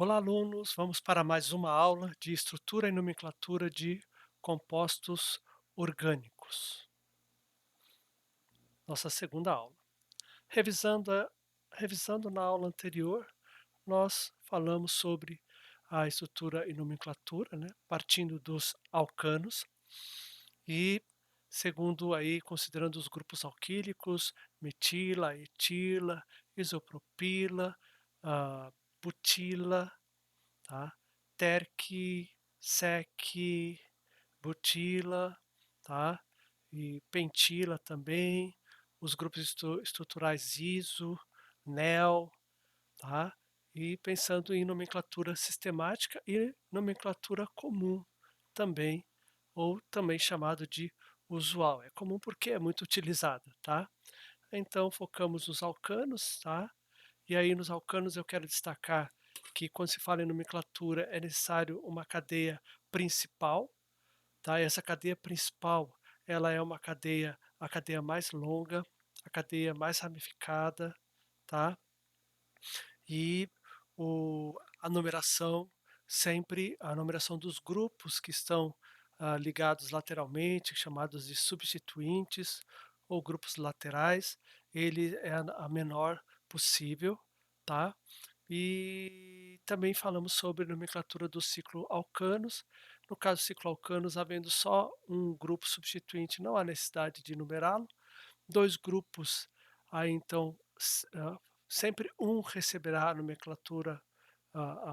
Olá, alunos! Vamos para mais uma aula de estrutura e nomenclatura de compostos orgânicos. Nossa segunda aula. Revisando, revisando na aula anterior, nós falamos sobre a estrutura e nomenclatura, né, partindo dos alcanos e segundo aí considerando os grupos alquílicos, metila, etila, isopropila, ah, butila, tá? Terc, Sec, Butila, tá? E Pentila também, os grupos estruturais ISO, NEL, tá? E pensando em nomenclatura sistemática e nomenclatura comum também, ou também chamado de usual. É comum porque é muito utilizada, tá? Então focamos nos alcanos, tá? E aí nos alcanos eu quero destacar que quando se fala em nomenclatura é necessário uma cadeia principal, tá? Essa cadeia principal, ela é uma cadeia, a cadeia mais longa, a cadeia mais ramificada, tá? E a numeração sempre, a numeração dos grupos que estão ligados lateralmente, chamados de substituintes ou grupos laterais, ele é a menor possível, tá? E também falamos sobre nomenclatura do ciclo alcanos. No caso do ciclo alcanos, havendo só um grupo substituinte, não há necessidade de numerá-lo. Dois grupos, aí então sempre um receberá a nomenclatura,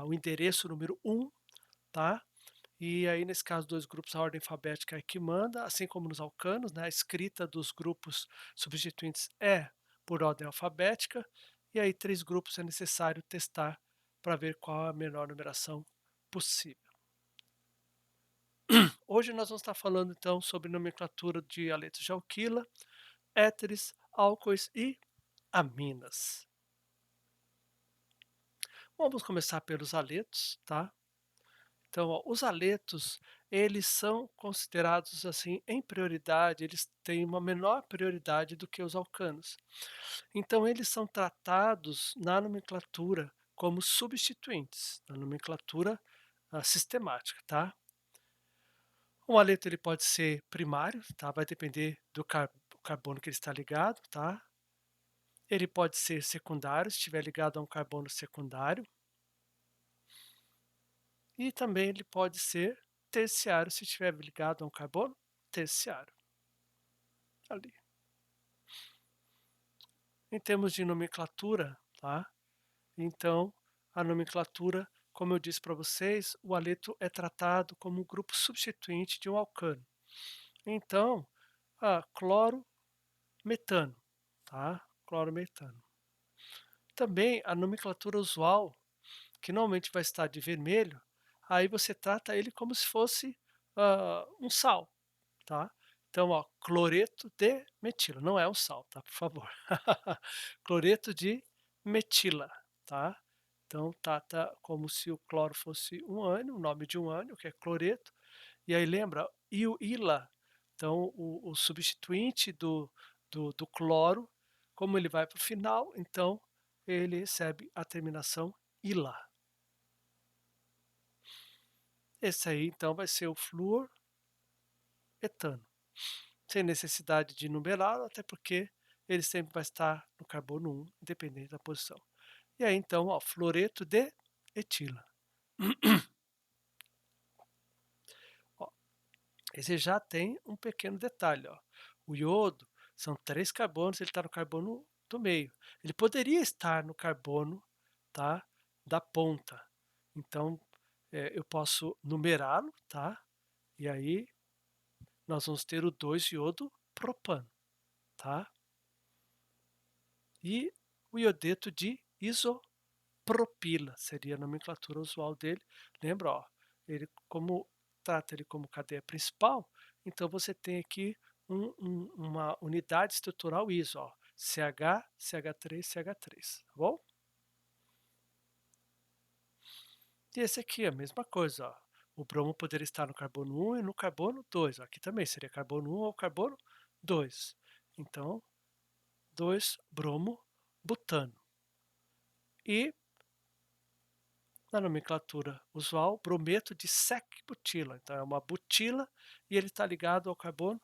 o endereço número um, tá? E aí, nesse caso, dois grupos, a ordem alfabética é que manda, assim como nos alcanos, né? A escrita dos grupos substituintes é por ordem alfabética, e aí três grupos é necessário testar para ver qual a menor numeração possível. Hoje nós vamos estar falando então sobre nomenclatura de aletos de alquila, éteres, álcoois e aminas. Vamos começar pelos aletos, tá? Então, ó, os aletos, eles são considerados assim em prioridade, eles têm uma menor prioridade do que os alcanos. Então, eles são tratados na nomenclatura como substituintes, na nomenclatura sistemática, tá? Um aleto ele pode ser primário, tá? Vai depender do carbono que ele está ligado, tá? Ele pode ser secundário, se estiver ligado a um carbono secundário. E também ele pode ser terciário, se estiver ligado a um carbono terciário. Ali. Em termos de nomenclatura, tá? Então, a nomenclatura, como eu disse para vocês, o aleto é tratado como um grupo substituinte de um alcano. Então, cloro, metano, tá? Clorometano. Também a nomenclatura usual, que normalmente vai estar de vermelho, aí você trata ele como se fosse um sal, tá? Então, ó, cloreto de metila, não é um sal, tá? Por favor. Cloreto de metila, tá? Então, trata como se o cloro fosse um ânion, o nome de um ânion, que é cloreto. E aí lembra, e o ila, então o substituinte do cloro, como ele vai para o final, então ele recebe a terminação ila. Esse aí, então, vai ser o fluoretano, sem necessidade de numerá-lo, até porque ele sempre vai estar no carbono 1, independente da posição. E aí, então, ó, fluoreto de etila. Ó, esse já tem um pequeno detalhe, ó. O iodo são 3 carbonos, ele está no carbono do meio. Ele poderia estar no carbono, tá, da ponta. Então, eu posso numerá-lo, tá? E aí nós vamos ter o 2 iodo propano, tá? E o iodeto de isopropila seria a nomenclatura usual dele. Lembra, ó, ele como trata ele como cadeia principal, então você tem aqui uma unidade estrutural iso, ó, CH, CH3, CH3, tá bom? E esse aqui é a mesma coisa, ó. O bromo poderia estar no carbono 1 e no carbono 2. Ó. Aqui também seria carbono 1 ou carbono 2. Então, 2 bromo butano. E Na nomenclatura usual, brometo de sec-butila, então é uma butila e ele está ligado ao carbono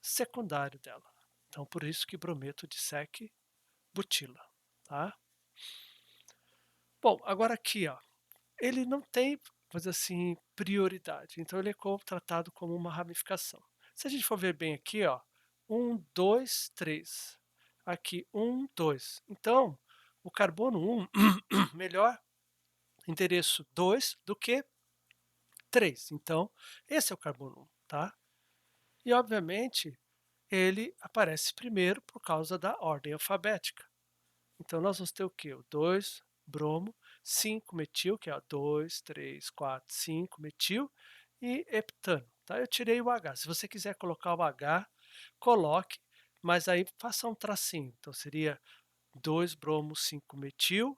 secundário dela. Então, por isso que brometo de sec-butila, tá? Bom, agora aqui, ó, ele não tem, vamos dizer assim, prioridade, então ele é tratado como uma ramificação. Se a gente for ver bem aqui, ó, 1, 2, 3. Aqui, 1, 2. Então, o carbono 1, melhor endereço 2 do que 3. Então, esse é o carbono 1, tá? E, obviamente, ele aparece primeiro por causa da ordem alfabética. Então, nós vamos ter o quê? O 2 bromo, 5 metil, que é 2, 3, 4, 5 metil, e heptano. Tá? Eu tirei o H. Se você quiser colocar o H, coloque, mas aí faça um tracinho. Então, seria 2 bromo, 5 metil,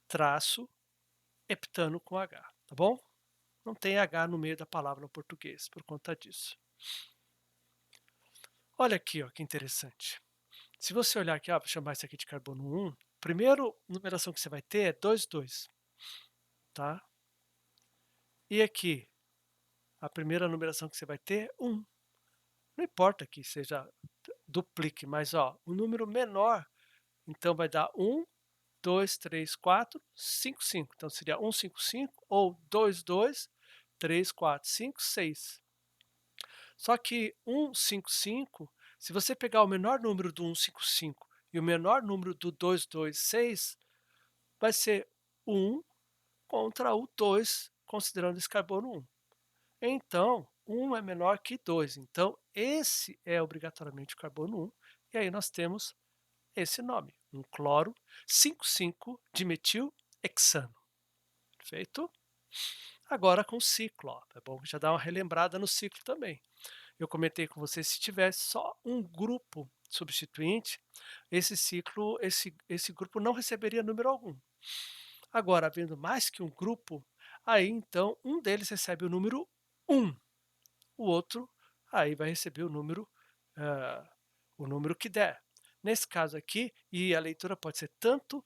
traço, heptano com H, tá bom? Não tem H no meio da palavra no português, por conta disso. Olha aqui, ó, que interessante. Se você olhar aqui, ó, vou chamar isso aqui de carbono 1, primeiro numeração que você vai ter é 2, 2, tá? E aqui, a primeira numeração que você vai ter é 1. Não importa que seja duplique, mas ó, o número menor, então vai dar 1, 2, 3, 4, 5, 5. Então seria 1, 5, 5 ou 2, 2, 3, 4, 5, 6. Só que 1, 5, 5, se você pegar o menor número do 1, 5, 5 e o menor número do 2, 2, 6, vai ser 1 contra o 2, considerando esse carbono 1. Então, 1 é menor que 2. Então, esse é obrigatoriamente o carbono 1. E aí nós temos esse nome, um cloro 5,5-dimetilhexano. Perfeito? Agora com o ciclo, ó. É bom já dar uma relembrada no ciclo também. Eu comentei com você, se tivesse só um grupo substituinte, esse ciclo, esse grupo não receberia número algum. Agora, havendo mais que um grupo, aí então um deles recebe o número 1, o outro aí vai receber ah, o número que der. Nesse caso aqui, e a leitura pode ser tanto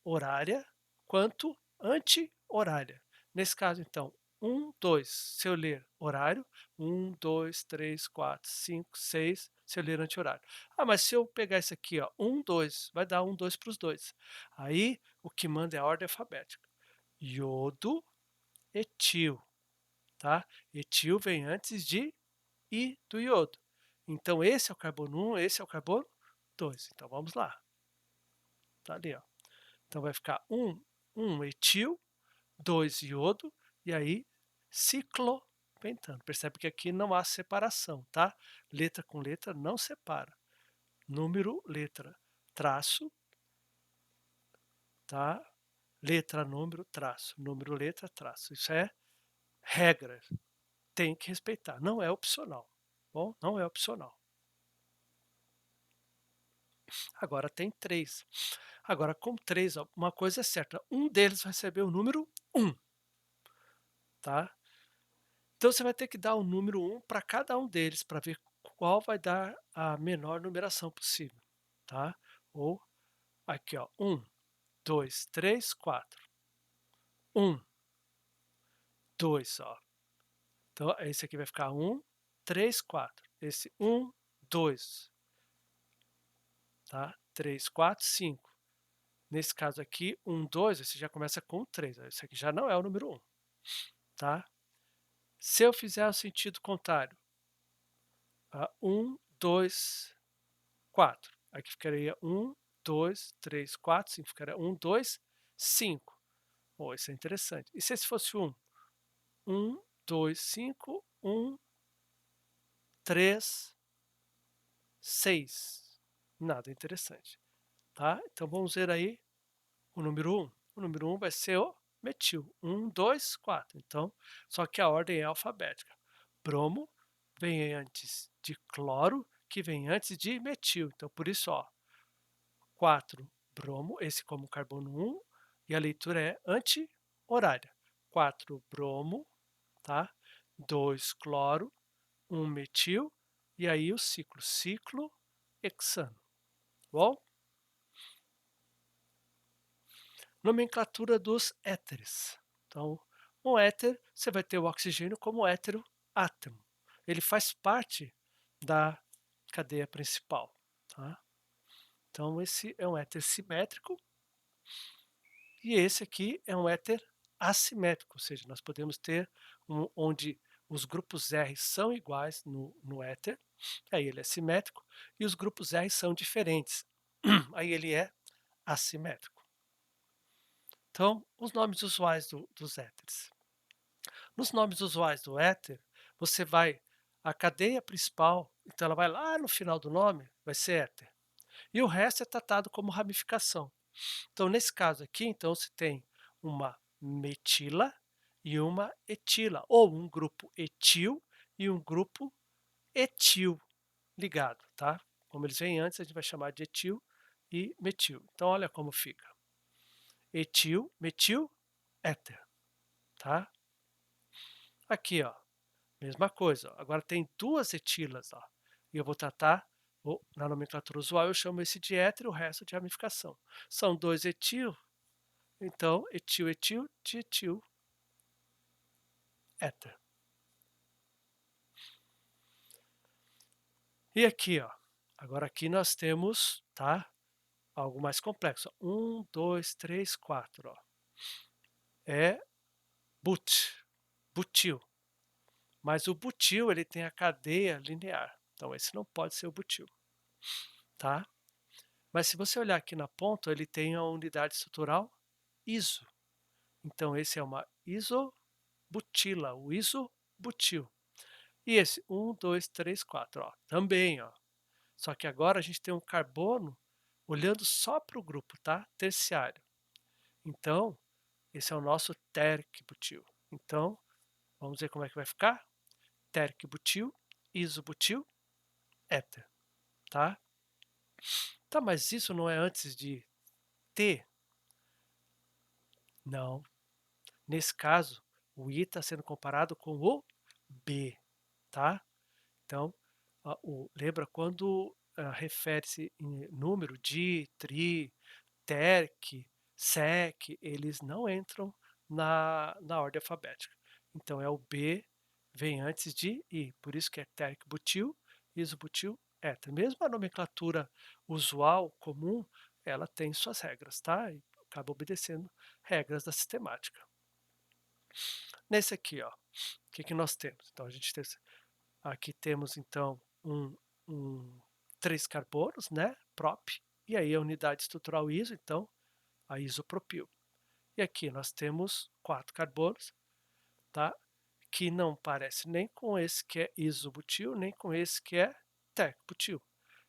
horária quanto anti-horária. Nesse caso, então, 1, 2, se eu ler horário, 1, 2, 3, 4, 5, 6, se eu ler anti-horário. Ah, mas se eu pegar isso aqui, ó, 1, 2, vai dar 1, 2 para os dois. Aí, o que manda é a ordem alfabética. Iodo, etil, tá? Etil vem antes de I do iodo. Então, esse é o carbono 1, esse é o carbono 2. Então, vamos lá. Tá ali, ó. Então, vai ficar 1 etil, 2 iodo, e aí ciclopentano. Percebe que aqui não há separação, tá? Letra com letra não separa. Número, letra, traço, tá? Letra, número, traço. Número, letra, traço. Isso é regra. Tem que respeitar. Não é opcional. Bom, não é opcional. Agora tem 3. Agora, com 3, ó, uma coisa é certa. Um deles vai receber o número 1. Tá? Então, você vai ter que dar o número 1 para cada um deles, para ver qual vai dar a menor numeração possível. Tá? Ou, aqui, ó, 1, 2, 3, 4. 1, 2, ó. Então, esse aqui vai ficar 1, 3, 4. Esse 1, 2. Tá? 3, 4, 5. Nesse caso aqui, 1, 2, você já começa com 3. Esse aqui já não é o número 1. Tá? Se eu fizer o sentido contrário, 1, 2, 4. Aqui ficaria 1, 2, 3, 4, 5. Ficaria 1, 2, 5. Oh, isso é interessante. E se esse fosse 1? 1, 2, 5, 1, 3, 6. Nada interessante. Tá? Então vamos ver aí o número 1. O número 1 vai ser o metil. 1, 2, 4. Então, só que a ordem é alfabética. Bromo vem antes de cloro, que vem antes de metil. Então, por isso, ó, 4 bromo, esse como carbono 1, e a leitura é anti-horária. 4 bromo, tá? 2 cloro, 1 metil, e aí o ciclo hexano. Bom? Nomenclatura dos éteres. Então, um éter, você vai ter o oxigênio como héteroátomo. Ele faz parte da cadeia principal, tá? Então, esse é um éter simétrico e esse aqui é um éter assimétrico, ou seja, nós podemos ter onde os grupos R são iguais no éter, aí ele é simétrico, e os grupos R são diferentes, aí ele é assimétrico. Então, os nomes usuais dos éteres. Nos nomes usuais do éter, você vai, a cadeia principal, então ela vai lá no final do nome, vai ser éter. E o resto é tratado como ramificação. Então, nesse caso aqui, então, você tem uma metila e uma etila, ou um grupo etil e um grupo etil ligado, tá? Como eles vêm antes, a gente vai chamar de etil e metil. Então, olha como fica. Etil, metil, éter, tá? Aqui, ó, mesma coisa. Ó. Agora tem duas etilas, ó, e eu vou tratar, na nomenclatura usual, eu chamo esse de éter e o resto de ramificação. São dois etil, então etil, etil, dietil, éter. E aqui, ó, agora aqui nós temos, tá, algo mais complexo. 1, 2, 3, 4, ó. É butil. Mas o butil, ele tem a cadeia linear. Então esse não pode ser o butil, tá? Mas se você olhar aqui na ponta, ele tem a unidade estrutural iso. Então esse é uma isobutila, o isobutil. E esse 1, 2, 3, 4, ó, também, ó. Só que agora a gente tem um carbono olhando só para o grupo, tá? Terciário. Então, esse é o nosso térquibutil. Então, vamos ver como é que vai ficar? Térquibutil, isobutil, éter, tá? Tá, mas isso não é antes de T? Não. Nesse caso, o I está sendo comparado com o B, tá? Então, lembra quando refere-se em número, di, tri, terc, sec, eles não entram na ordem alfabética. Então, é o B, vem antes de I, por isso que é terc-butil, isobutil, éter. Mesmo a nomenclatura usual, comum, ela tem suas regras, tá? E acaba obedecendo regras da sistemática. Nesse aqui, ó, o que nós temos? Então, a gente tem, aqui temos, então, três carbonos, né, prop, e aí a unidade estrutural iso, então, a isopropil. E aqui nós temos quatro carbonos, tá, que não parece nem com esse que é isobutil, nem com esse que é tecbutil.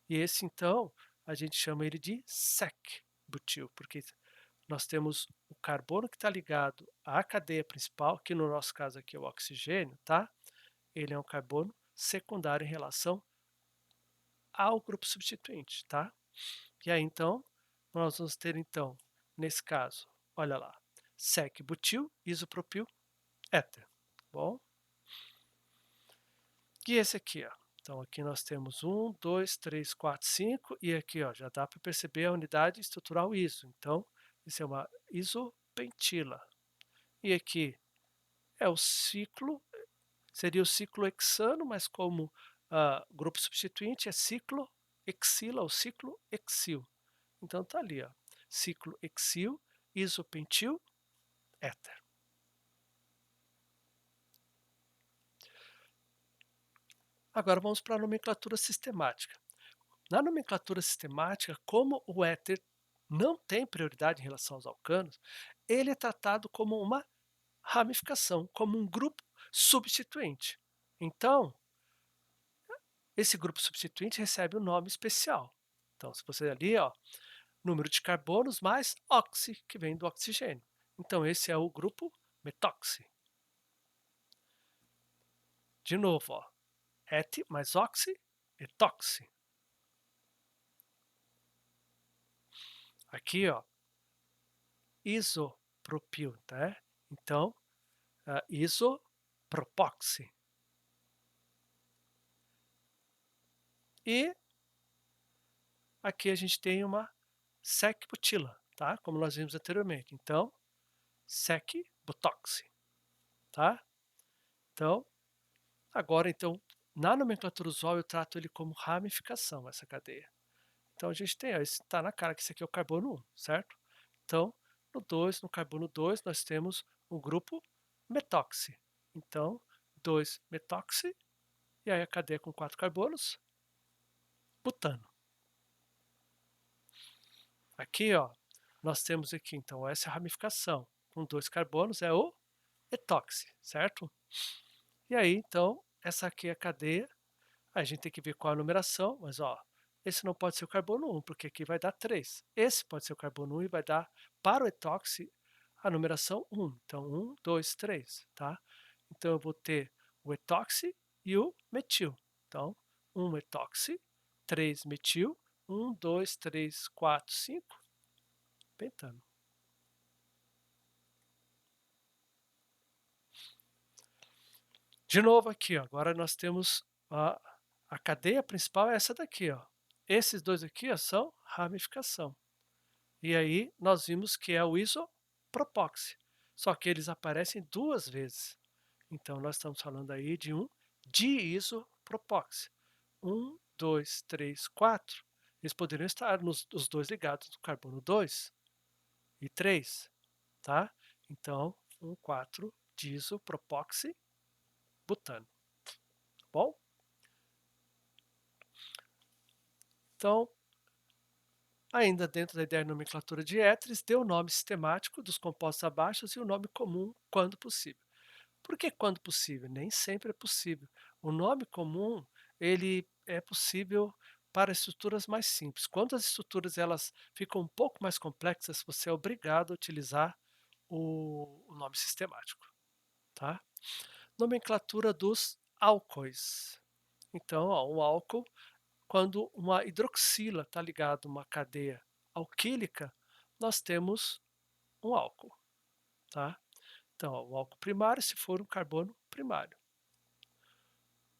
E esse, então, a gente chama ele de sec-butil, porque nós temos o carbono que está ligado à cadeia principal, que no nosso caso aqui é o oxigênio, tá? Ele é um carbono secundário em relação ao grupo substituinte, tá? E aí, então, nós vamos ter, então, nesse caso, olha lá, sec-butil, isopropil, éter, bom? E esse aqui, ó. Então, aqui nós temos 1, 2, 3, 4, 5, e aqui, ó, já dá para perceber a unidade estrutural iso. Então, isso é uma isopentila. E aqui é o ciclo, seria o ciclo hexano, mas como grupo substituinte é ciclo hexila ou ciclo hexil. Então tá ali, ó, ciclo hexil, isopentil, éter. Agora vamos para a nomenclatura sistemática. Na nomenclatura sistemática, como o éter não tem prioridade em relação aos alcanos, ele é tratado como uma ramificação, como um grupo substituinte. Então, esse grupo substituinte recebe um nome especial. Então, se você ali, ó, número de carbonos mais oxi, que vem do oxigênio. Então, esse é o grupo metóxi. De novo, ó, et mais oxi, etoxi. Aqui, ó, isopropil, tá? Então, isopropoxi. E aqui a gente tem uma secbutila, tá? Como nós vimos anteriormente. Então, sec-butoxi, tá? Então, agora então, na nomenclatura usual eu trato ele como ramificação, essa cadeia. Então a gente tem, ó, tá na cara que esse aqui é o carbono 1, certo? Então, no carbono 2, nós temos o grupo metóxi. Então, 2-metoxi, e aí a cadeia com 4 carbonos, butano. Aqui, ó, nós temos aqui, então, essa ramificação com 2 carbonos é o etóxi, certo? E aí, então, essa aqui é a cadeia. A gente tem que ver qual a numeração, mas ó, esse não pode ser o carbono 1, porque aqui vai dar 3. Esse pode ser o carbono 1 e vai dar para o etóxi a numeração 1. Então, 1, 2, 3, tá? Então, eu vou ter o etóxi e o metil. Então, 1 etóxi, 3 metil, 1, 2, 3, 4, 5, pentano. De novo aqui, ó, agora nós temos a cadeia principal é essa daqui, ó. Esses dois aqui, ó, são ramificação. E aí nós vimos que é o isopropoxi, só que eles aparecem duas vezes. Então nós estamos falando aí de um diisopropoxi. 1, 2, 3, 4. Eles poderiam estar os dois ligados do carbono 2 e 3, tá? Então, 1, 4, diisopropoxi, butano. Tá bom? Então, ainda dentro da ideia de nomenclatura de éteres, dê o nome sistemático dos compostos abaixo e o nome comum quando possível. Por que quando possível? Nem sempre é possível. O nome comum, ele é possível para estruturas mais simples. Quando as estruturas elas ficam um pouco mais complexas, você é obrigado a utilizar o nome sistemático, tá? Nomenclatura dos álcoois. Então, ó, um álcool, quando uma hidroxila está ligada a uma cadeia alquílica, nós temos um álcool, tá? Então, ó, o álcool primário, se for um carbono primário.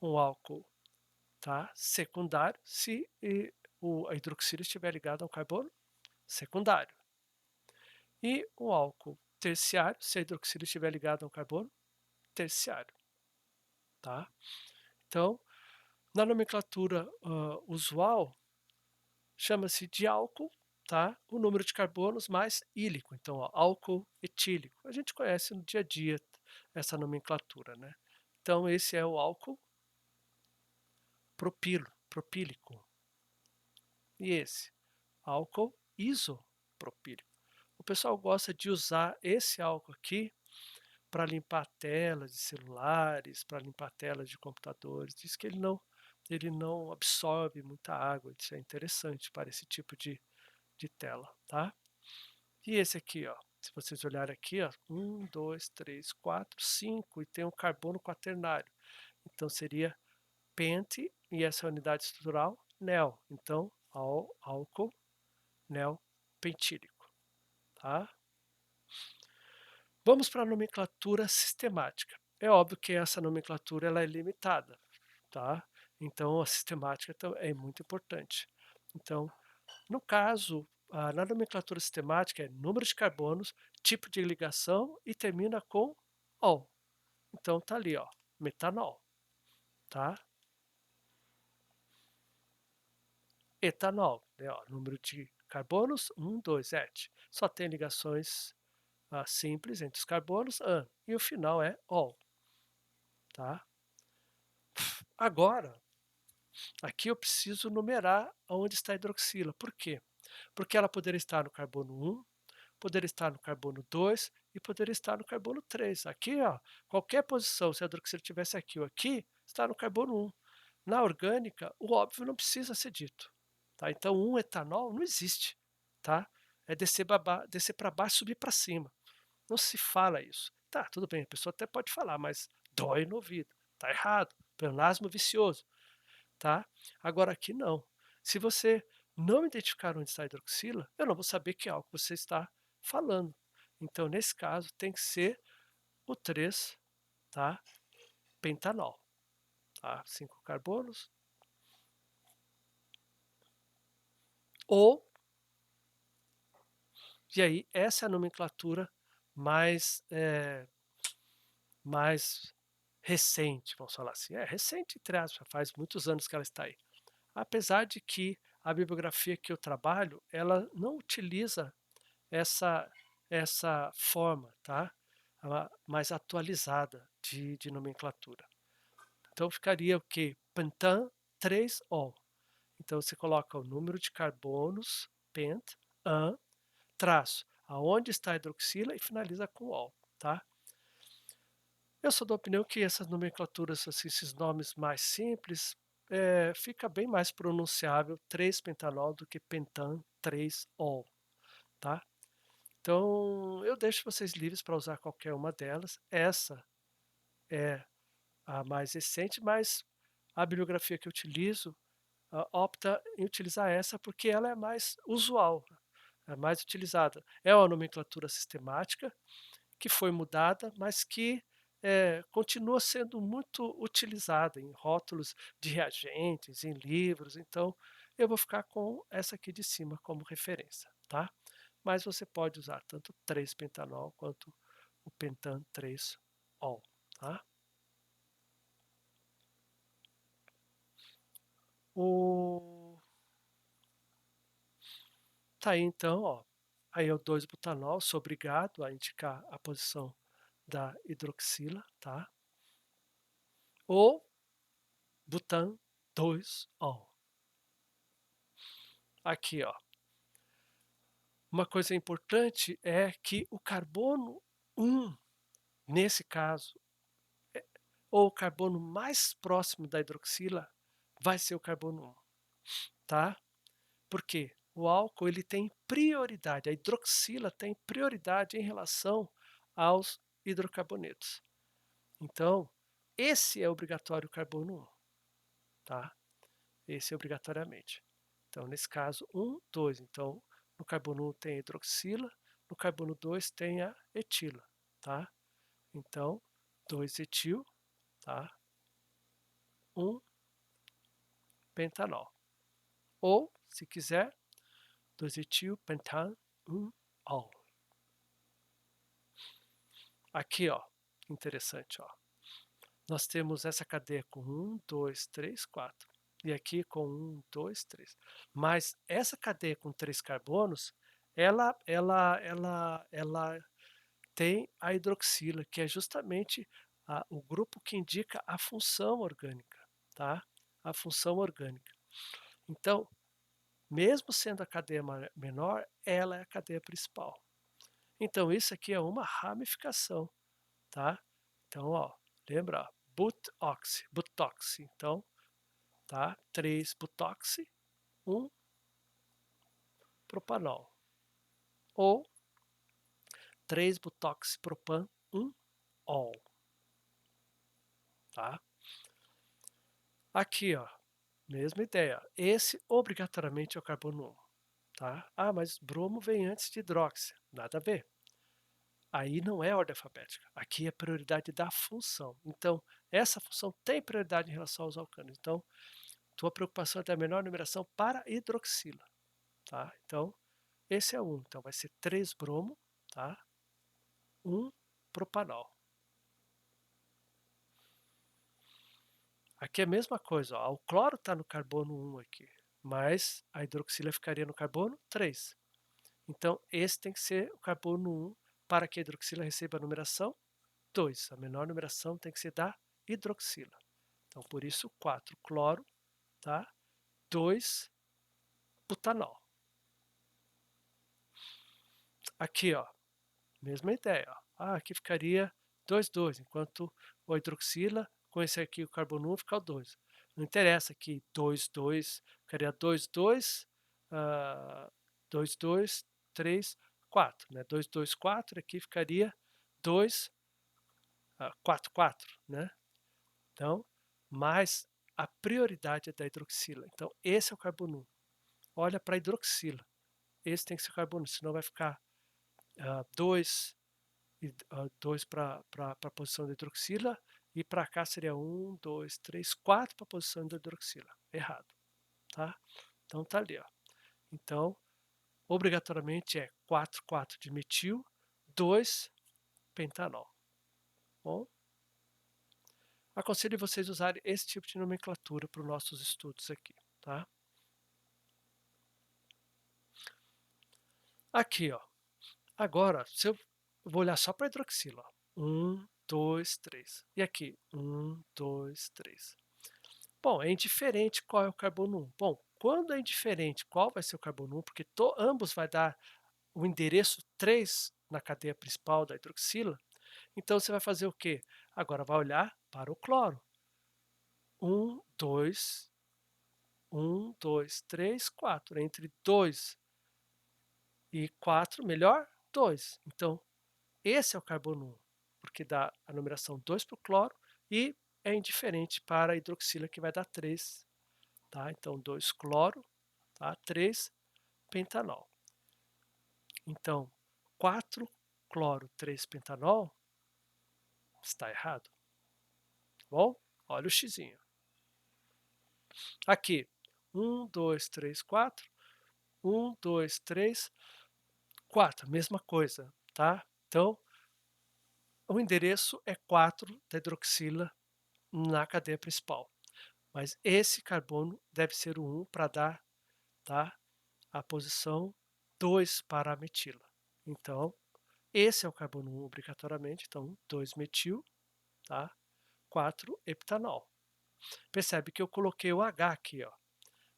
Um álcool, tá, secundário, se a hidroxila estiver ligada ao carbono secundário. E o álcool terciário, se a hidroxila estiver ligada ao carbono terciário. Tá? Então, na nomenclatura usual, chama-se de álcool, tá? O número de carbonos mais ílico. Então, ó, álcool etílico. A gente conhece no dia a dia essa nomenclatura, né? Então, esse é o álcool propílico. E esse? Álcool isopropílico. O pessoal gosta de usar esse álcool aqui para limpar telas de celulares, para limpar telas de computadores. Diz que ele não absorve muita água. Isso é interessante para esse tipo de tela, tá? E esse aqui, ó, se vocês olharem aqui, ó, 1, 2, 3, 4, 5, e tem um carbono quaternário. Então seria pente, e essa é a unidade estrutural, nel. Então, álcool neopentílico, tá? Vamos para a nomenclatura sistemática. É óbvio que essa nomenclatura ela é limitada, tá? Então a sistemática é muito importante. Então, no caso, na nomenclatura sistemática é número de carbonos, tipo de ligação e termina com ol. Então tá ali, ó, metanol, tá? Etanol, né, ó, número de carbonos 1, 2, et. Só tem ligações simples entre os carbonos, e o final é ol, tá? Agora, aqui eu preciso numerar onde está a hidroxila. Por quê? Porque ela poderia estar no carbono 1, poderia estar no carbono 2 e poderia estar no carbono 3. Aqui, ó, qualquer posição, se a hidroxila estivesse aqui ou aqui, está no carbono 1. Na orgânica, o óbvio não precisa ser dito. Tá? Então, um etanol não existe. Tá? É descer para baixo e subir para cima. Não se fala isso. Tá, tudo bem, a pessoa até pode falar, mas dói no ouvido. Tá errado. Pleonasmo vicioso. Tá? Agora aqui não. Se você não identificar onde está a hidroxila, eu não vou saber que álcool você está falando. Então, nesse caso, tem que ser o 3, tá? Pentanol, tá? 5 carbonos. Ou E aí essa é a nomenclatura mais, mais recente, vamos falar assim. É recente entre aspas, faz muitos anos que ela está aí. Apesar de que a bibliografia que eu trabalho, ela não utiliza essa essa forma, tá, mais atualizada de nomenclatura. Então ficaria o quê? Pentan 3-ol. Então você coloca o número de carbonos, pent, an, traço, aonde está a hidroxila e finaliza com ol, tá? Eu sou da opinião que essas nomenclaturas, assim, esses nomes mais simples, fica bem mais pronunciável 3-pentanol do que pentan 3-ol, tá? Então eu deixo vocês livres para usar qualquer uma delas. Essa é a mais recente, mas a bibliografia que eu utilizo opta em utilizar essa porque ela é mais usual, é mais utilizada. É uma nomenclatura sistemática que foi mudada, mas que continua sendo muito utilizada em rótulos de reagentes, em livros. Então, eu vou ficar com essa aqui de cima como referência, tá? Mas você pode usar tanto 3-pentanol quanto o pentan 3-ol, tá? O Tá aí então, ó, aí é o 2-butanol, sou obrigado a indicar a posição da hidroxila, tá? Ou butan 2-ol. Aqui, ó, uma coisa importante é que o carbono 1, nesse caso, ou o carbono mais próximo da hidroxila, vai ser o carbono 1, tá? Por quê? O álcool ele tem prioridade, a hidroxila tem prioridade em relação aos hidrocarbonetos. Então, esse é obrigatório o carbono 1, tá? Esse é obrigatoriamente. Então, nesse caso, 1, 2. Então, no carbono 1 tem a hidroxila, no carbono 2 tem a etila, tá? Então, 2-etil, tá? 1-pentanol. Ou, se quiser, 2-etil, pentan, 1-ol. Aqui, ó, interessante, ó. Nós temos essa cadeia com 1, 2, 3, 4. E aqui com 1, 2, 3. Mas essa cadeia com 3 carbonos, ela tem a hidroxila, que é justamente o grupo que indica a função orgânica, tá? A função orgânica. Então, mesmo sendo a cadeia menor, ela é a cadeia principal. Então, isso aqui é uma ramificação, tá? Então, ó, lembra, ó, butoxi. Então, tá? 3-butoxi, 1-propanol. Ou 3-butoxipropan, 1-ol, tá? Aqui, ó, mesma ideia. Esse obrigatoriamente é o carbono 1, tá? Ah, mas bromo vem antes de hidróxido. Nada a ver. Aí não é ordem alfabética. Aqui é prioridade da função. Então, essa função tem prioridade em relação aos alcanos. Então, tua preocupação é ter a menor numeração para hidroxila, tá? Então, esse é 1. Então, vai ser 3-bromo, tá? 1-propanol. Aqui é a mesma coisa, ó. O cloro está no carbono 1 aqui, mas a hidroxila ficaria no carbono 3. Então, esse tem que ser o carbono 1 para que a hidroxila receba a numeração 2. A menor numeração tem que ser da hidroxila. Então, por isso, 4 cloro, tá? 2 butanol. Aqui, ó, mesma ideia. Ó. Aqui ficaria 2, 2, enquanto o hidroxila, com esse aqui o carbono 1, fica o 2. Não interessa aqui 2, 2, ficaria 2, 2, 2, 2, 3, 4. Né? 2, 2, 4, aqui ficaria 2, 4, 4. Né? Então, mais a prioridade é da hidroxila. Então, esse é o carbono 1. Olha para a hidroxila. Esse tem que ser o carbono, senão vai ficar 2, 2 para a posição da hidroxila, e para cá seria 1, 2, 3, 4 para a posição da hidroxila. Errado, tá? Então tá ali, ó. Então, obrigatoriamente é 4, 4 de metil, 2 pentanol. Bom, aconselho vocês usarem esse tipo de nomenclatura para os nossos estudos aqui, tá? Aqui, ó. Agora, se eu vou olhar só para a hidroxila, ó. 1, 2, 3. E aqui, 1, 2, 3. Bom, é indiferente qual é o carbono 1. Bom, quando é indiferente qual vai ser o carbono 1, porque ambos vai dar o endereço 3 na cadeia principal da hidroxila, então você vai fazer o quê? Agora vai olhar para o cloro. 1, 2, 1, 2, 3, 4. Entre 2 e 4, melhor 2. Então, esse é o carbono 1, porque dá a numeração 2 para o cloro e é indiferente para a hidroxila, que vai dar 3. Tá? Então, 2 cloro, tá? 3 pentanol. Então, 4 cloro, 3 pentanol está errado. Tá bom? Olha o xizinho. Aqui, 1, 2, 3, 4. 1, 2, 3, 4. Mesma coisa, tá? Então, o endereço é 4 da hidroxila na cadeia principal. Mas esse carbono deve ser o 1 para dar, tá, a posição 2 para a metila. Então, esse é o carbono 1 obrigatoriamente. Então, 2 metil, tá? 4 heptanol. Percebe que eu coloquei o H aqui, ó.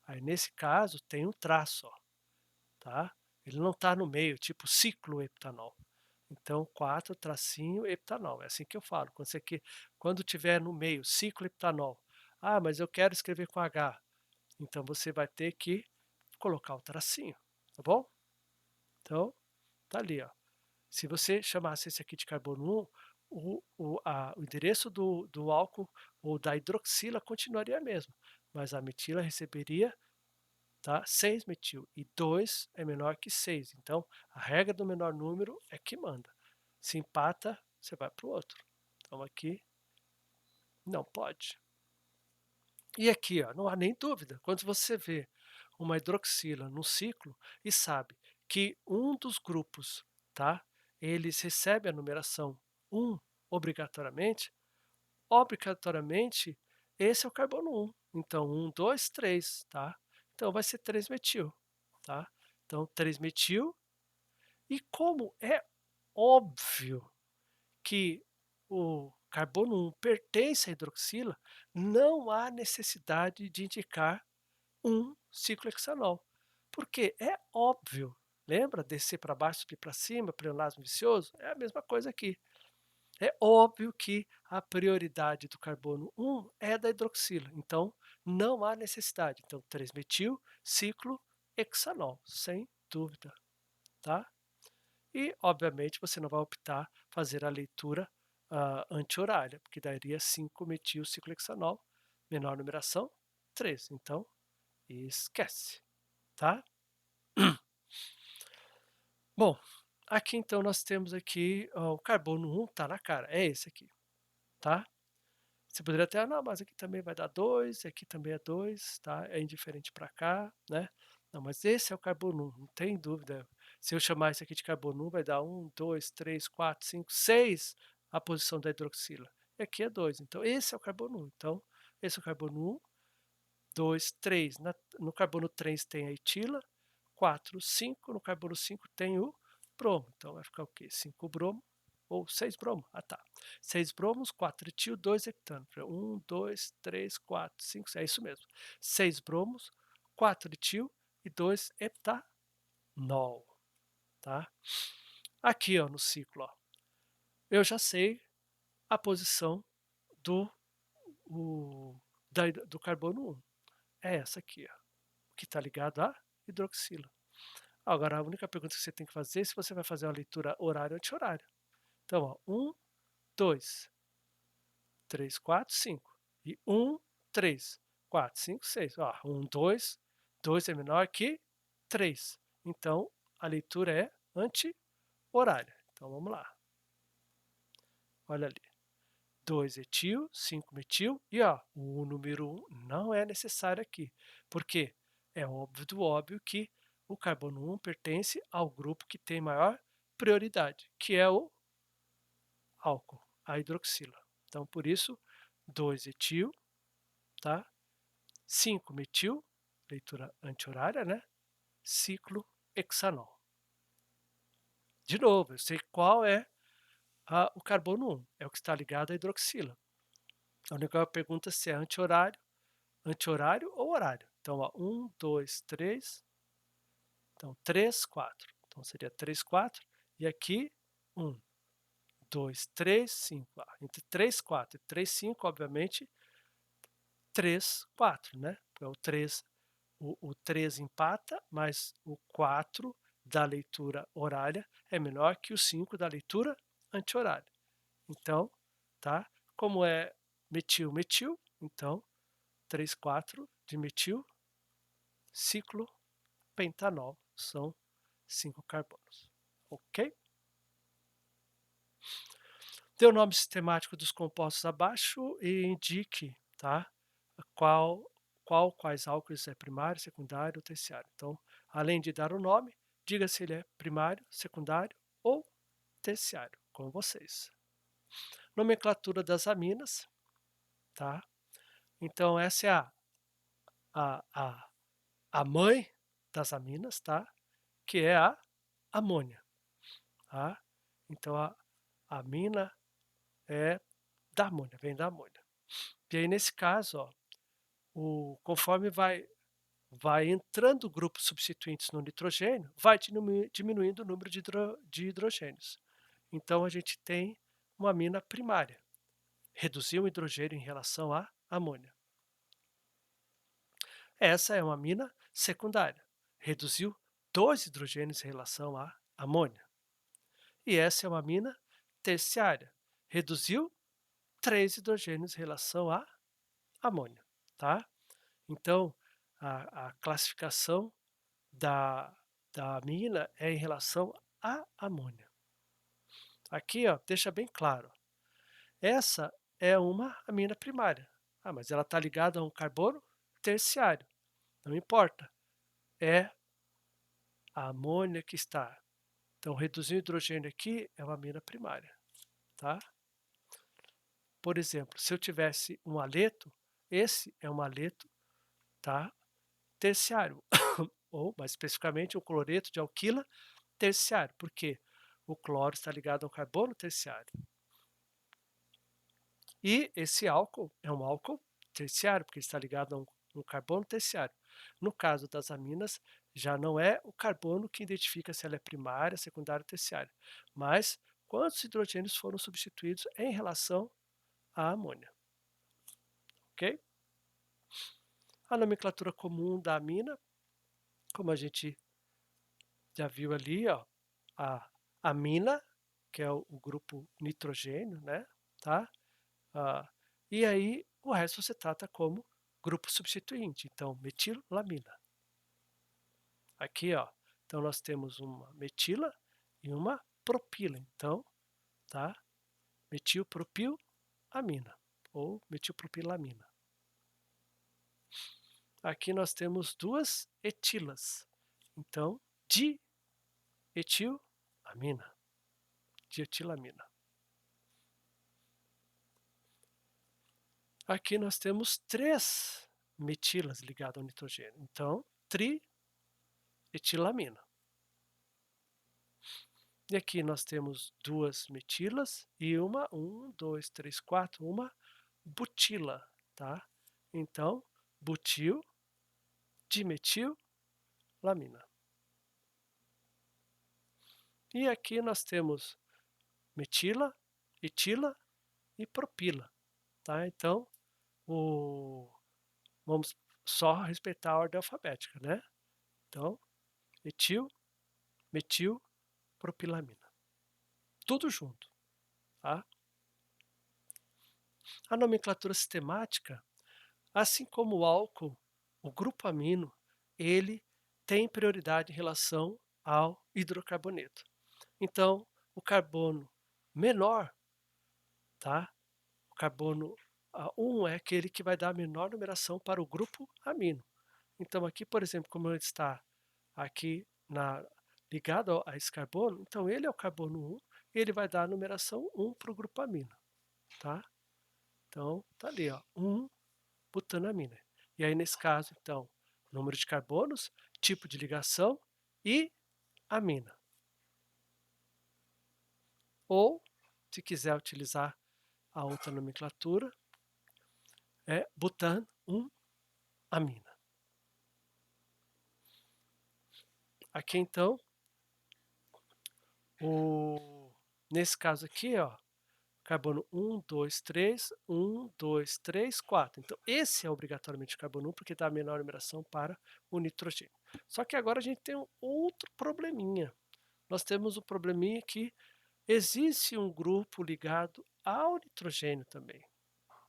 Aí, nesse caso, tem um traço, ó, tá? Ele não está no meio, tipo cicloheptanol. Então, 4 tracinho heptanol. É assim que eu falo. Quando tiver no meio cicloheptanol, ah, mas eu quero escrever com H. Então, você vai ter que colocar o tracinho, tá bom? Então, tá ali, ó. Se você chamasse esse aqui de carbono 1, o endereço do álcool ou da hidroxila continuaria mesmo, mas a metila receberia, tá, 6 metil e 2 é menor que 6. Então, a regra do menor número é que manda. Se empata, você vai para o outro. Então, aqui não pode. E aqui, ó, não há nem dúvida, quando você vê uma hidroxila no ciclo e sabe que um dos grupos, tá, eles recebem a numeração 1 obrigatoriamente, esse é o carbono 1. Então, 1, 2, 3, tá? Então, vai ser 3-metil, tá? Então, 3-metil. E como é óbvio que o carbono 1 pertence à hidroxila, não há necessidade de indicar um ciclohexanol, porque é óbvio. Lembra? Descer para baixo, subir para cima, pleonasmo vicioso? É a mesma coisa aqui. É óbvio que a prioridade do carbono 1 é da hidroxila, então não há necessidade. Então, 3-metil, ciclohexanol, sem dúvida, tá? E, obviamente, você não vai optar fazer a leitura anti-horária, porque daria 5-metil-ciclohexanol, menor numeração, 3. Então, esquece, tá? Bom, aqui então nós temos aqui o carbono 1, tá na cara, é esse aqui, tá? Você poderia até, não, mas aqui também vai dar 2, aqui também é 2, tá? É indiferente para cá, né? Não, mas esse é o carbono 1, não tem dúvida. Se eu chamar isso aqui de carbono 1, vai dar 1, 2, 3, 4, 5, 6 a posição da hidroxila. E aqui é 2, então esse é o carbono 1. Então, esse é o carbono 1, 2, 3. No carbono 3 tem a etila, 4, 5. No carbono 5 tem o bromo. Então vai ficar o quê? 5 bromo ou 6 bromo. Ah, tá. 6 bromos, 4 etil, 2 heptano. 1, 2, 3, 4, 5, 6. É isso mesmo. 6 bromos, 4 etil e 2 heptanol. Tá? Aqui, ó, no ciclo, ó, eu já sei a posição do, do carbono 1. É essa aqui, ó, que está ligado à hidroxila. Agora, a única pergunta que você tem que fazer é se você vai fazer uma leitura horária ou anti-horária. Então, ó, 1, 2, 3, 4, 5. E 1, 3, 4, 5, 6. Ó, 1, 2, 2 é menor que 3. Então, a leitura é anti-horária. Então, vamos lá. Olha ali. 2 etil, 5 metil. E ó, o número 1 não é necessário aqui. Por quê? É óbvio do óbvio que o carbono 1 pertence ao grupo que tem maior prioridade, que é o álcool, a hidroxila. Então, por isso, 2-etil, tá? 5-metil, leitura anti-horária, né? Ciclohexanol. De novo, eu sei qual é o carbono 1, é o que está ligado à hidroxila. A única pergunta é se é anti-horário ou horário. Então, ó, 1, 2, 3, então 3, 4. Então seria 3, 4, e aqui 1, 2, 3, 5. Entre 3, 4 e 3, 5, obviamente, 3, 4, né? É o 3, o 3 empata, mas o 4 da leitura horária é menor que o 5 da leitura anti-horária. Então, tá? Como é metil, metil, então 3, 4 de metil, ciclopentanol, são 5 carbonos. Ok? Dê o nome sistemático dos compostos abaixo e indique, tá? Qual, quais álcools é primário, secundário ou terciário. Então, além de dar o nome, diga se ele é primário, secundário ou terciário, com vocês. Nomenclatura das aminas, tá? Então, essa é a, a, a mãe das aminas, tá? Que é a amônia, tá? Então, a amina é da amônia, vem da amônia. E aí, nesse caso, ó, conforme vai entrando grupos substituintes no nitrogênio, vai diminuindo o número de hidrogênios. Então, a gente tem uma amina primária. Reduziu o hidrogênio em relação à amônia. Essa é uma amina secundária. Reduziu 2 hidrogênios em relação à amônia. E essa é uma amina terciária. Reduziu 3 hidrogênios em relação à amônia. Tá? Então, a classificação da amina é em relação à amônia. Aqui, ó, deixa bem claro. Essa é uma amina primária. Mas ela está ligada a um carbono terciário. Não importa. É a amônia que está. Então, reduzir o hidrogênio aqui é uma amina primária. Tá? Por exemplo, se eu tivesse um aleto, esse é um aleto, tá? Terciário. Ou, mais especificamente, um cloreto de alquila terciário. Por quê? O cloro está ligado ao carbono terciário. E esse álcool é um álcool terciário, porque está ligado a um carbono terciário. No caso das aminas, já não é o carbono que identifica se ela é primária, secundária ou terciária, mas quantos hidrogênios foram substituídos em relação à amônia. Ok? A nomenclatura comum da amina, como a gente já viu ali, ó, a amina, que é o grupo nitrogênio, né? Tá? E aí o resto você trata como grupo substituinte, então metilamina. Aqui, ó, então nós temos uma metila e uma propila, então, tá? Metilpropilamina ou metilpropilamina. Aqui nós temos duas etilas, então dietilamina, dietilamina. Aqui nós temos três metilas ligadas ao nitrogênio, então trietilamina. E aqui nós temos duas metilas e uma, 4, uma butila, tá? Então, butil, dimetilamina. E aqui nós temos metila, etila e propila, tá? Então, vamos só respeitar a ordem alfabética, né? Então, etil, metil, propilamina. Tudo junto, tá? A nomenclatura sistemática, assim como o álcool, o grupo amino, ele tem prioridade em relação ao hidrocarboneto. Então, o carbono menor, tá? O carbono 1 é aquele que vai dar a menor numeração para o grupo amino. Então, aqui, por exemplo, como ele está aqui na ligado a esse carbono, então ele é o carbono 1, ele vai dar a numeração 1 para o grupo amino, tá? Então, tá ali, ó, 1 butanamina. E aí, nesse caso, então, número de carbonos, tipo de ligação e amina. Ou, se quiser utilizar a outra nomenclatura, é butan 1 amina. Aqui, então, nesse caso aqui, ó, carbono 1, 2, 3, 1, 2, 3, 4. Então, esse é obrigatoriamente carbono 1, porque dá a menor numeração para o nitrogênio. Só que agora a gente tem um outro probleminha. Nós temos um probleminha que existe um grupo ligado ao nitrogênio também,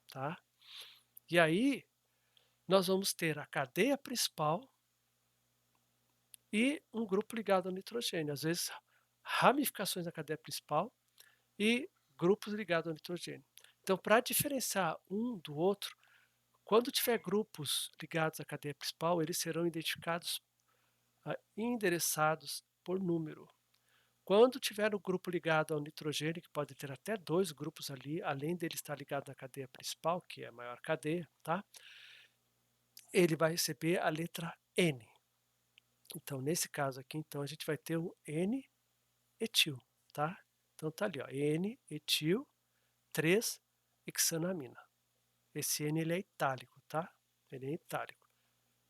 tá? E aí, nós vamos ter a cadeia principal e um grupo ligado ao nitrogênio. Às vezes, ramificações da cadeia principal e grupos ligados ao nitrogênio. Então, para diferenciar um do outro, quando tiver grupos ligados à cadeia principal, eles serão identificados, endereçados por número. Quando tiver o grupo ligado ao nitrogênio, que pode ter até 2 grupos ali, além dele estar ligado na cadeia principal, que é a maior cadeia, tá? Ele vai receber a letra N. Então, nesse caso aqui, então, a gente vai ter o N-etil, tá? Então tá ali, ó, N-etil 3-hexanamina. Esse N ele é itálico, tá? Ele é itálico.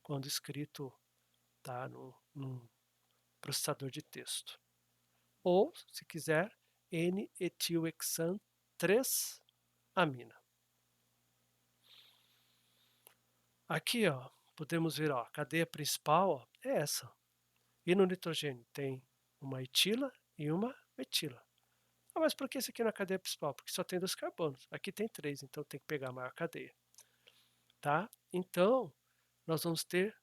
Quando escrito, tá, no processador de texto. Ou, se quiser, N-etilhexan 3-amina. Aqui, ó, podemos ver, ó, a cadeia principal, ó, é essa. E no nitrogênio tem uma etila e uma metila. Ah, mas por que isso aqui na cadeia principal? Porque só tem 2 carbonos. Aqui tem 3, então tem que pegar a maior cadeia. Tá? Então, nós vamos ter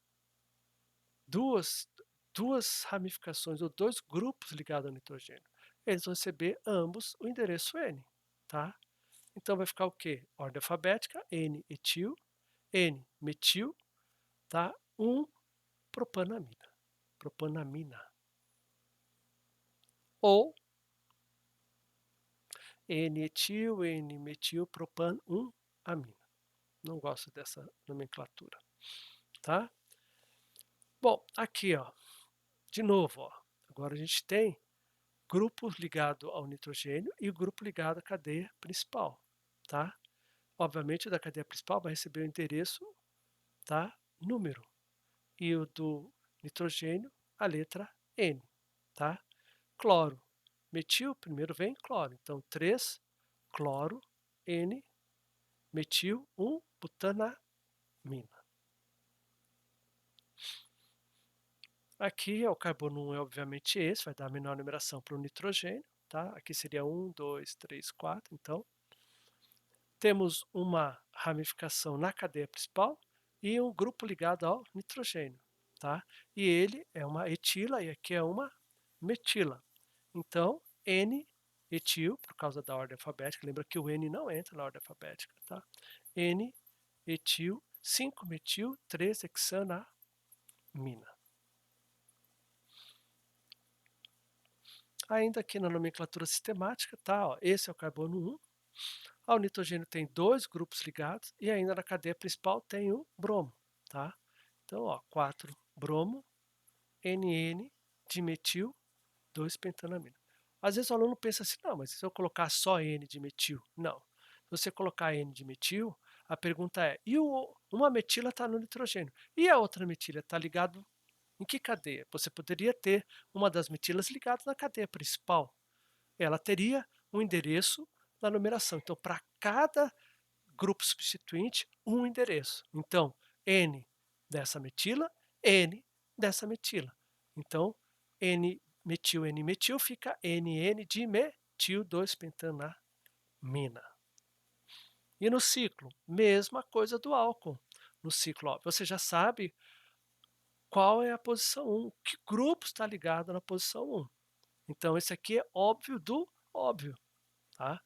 duas, duas ramificações ou 2 grupos ligados ao nitrogênio. Eles vão receber ambos o endereço N. Tá? Então vai ficar o quê? Ordem alfabética, N-etil, N-metil, tá? 1-propanamina. Propanamina. Ou N-etil, N-metil, propan, 1-amina. Não gosto dessa nomenclatura, tá? Bom, aqui, ó, de novo, ó, agora a gente tem grupo ligado ao nitrogênio e o grupo ligado à cadeia principal, tá? Obviamente, o da cadeia principal vai receber o endereço, tá? Número. E o do nitrogênio, a letra N, tá? Cloro. Metil, primeiro vem cloro. Então, 3 cloro, N, metil, 1-butanamina. Aqui o carbono 1 é obviamente esse, vai dar a menor numeração para o nitrogênio, tá? Aqui seria 1, 2, 3, 4, então. Temos uma ramificação na cadeia principal e um grupo ligado ao nitrogênio, tá? E ele é uma etila e aqui é uma metila. Então, N-etil, por causa da ordem alfabética, lembra que o N não entra na ordem alfabética, tá? N-etil, 5-metil, 3-hexanamina. Ainda aqui na nomenclatura sistemática, tá? Ó, esse é o carbono 1. Ao nitrogênio tem 2 grupos ligados e ainda na cadeia principal tem o bromo, tá? Então, ó, 4 bromo, NN, dimetil, 2-pentanamina. Às vezes o aluno pensa assim, não, mas se eu colocar só N de metil? Não. Se você colocar N de metil, a pergunta é, uma metila está no nitrogênio, e a outra metila está ligado em que cadeia? Você poderia ter uma das metilas ligada na cadeia principal. Ela teria um endereço na numeração. Então, para cada grupo substituinte, um endereço. Então, N dessa metila, N dessa metila. Então, N-metil, N-metil fica NN de metil 2-pentanamina. E no ciclo, mesma coisa do álcool. No ciclo, ó, você já sabe qual é a posição 1, que grupo está ligado na posição 1. Então, esse aqui é óbvio do óbvio, tá?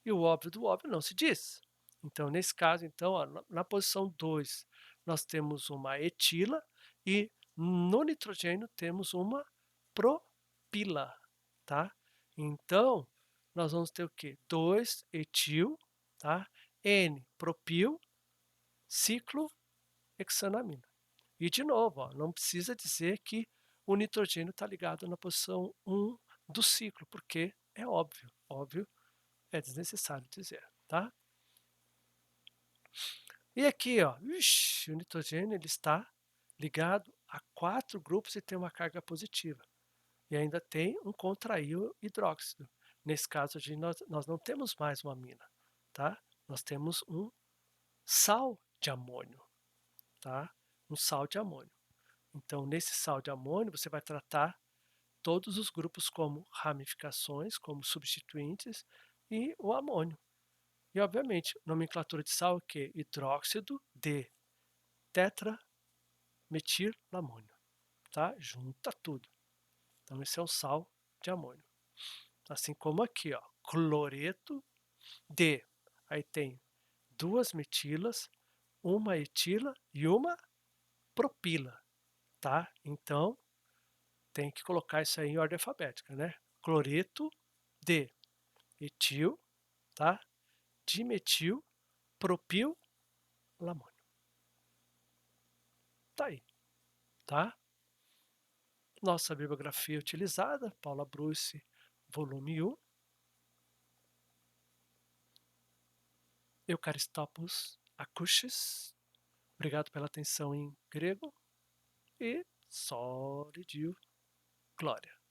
E o óbvio do óbvio não se diz. Então, nesse caso, então, ó, na posição 2, nós temos uma etila e no nitrogênio temos uma propila, tá. Então, nós vamos ter o quê? 2-etil, tá, N-propil, ciclohexanamina. E de novo, ó, não precisa dizer que o nitrogênio está ligado na posição 1 do ciclo, porque é óbvio, óbvio é desnecessário dizer, tá. E aqui, ó, o nitrogênio ele está ligado a 4 grupos e tem uma carga positiva. E ainda tem um contraíon hidróxido. Nesse caso aqui nós não temos mais uma amina, tá? Nós temos um sal de amônio, tá? Um sal de amônio. Então, nesse sal de amônio, você vai tratar todos os grupos como ramificações, como substituintes e o amônio. E, obviamente, nomenclatura de sal é o quê? Hidróxido de tetrametilamônio, tá? Junta tudo. Então, esse é o sal de amônio. Assim como aqui, ó, cloreto de, aí tem 2 metilas, uma etila e uma propila, tá? Então, tem que colocar isso aí em ordem alfabética, né? Cloreto de etil, tá? Dimetil, propil, lamônio. Tá aí, tá? Nossa bibliografia utilizada, Paula Bruce, volume 1, Eucaristopus acouchis. Obrigado pela atenção em grego e Solidio Glória.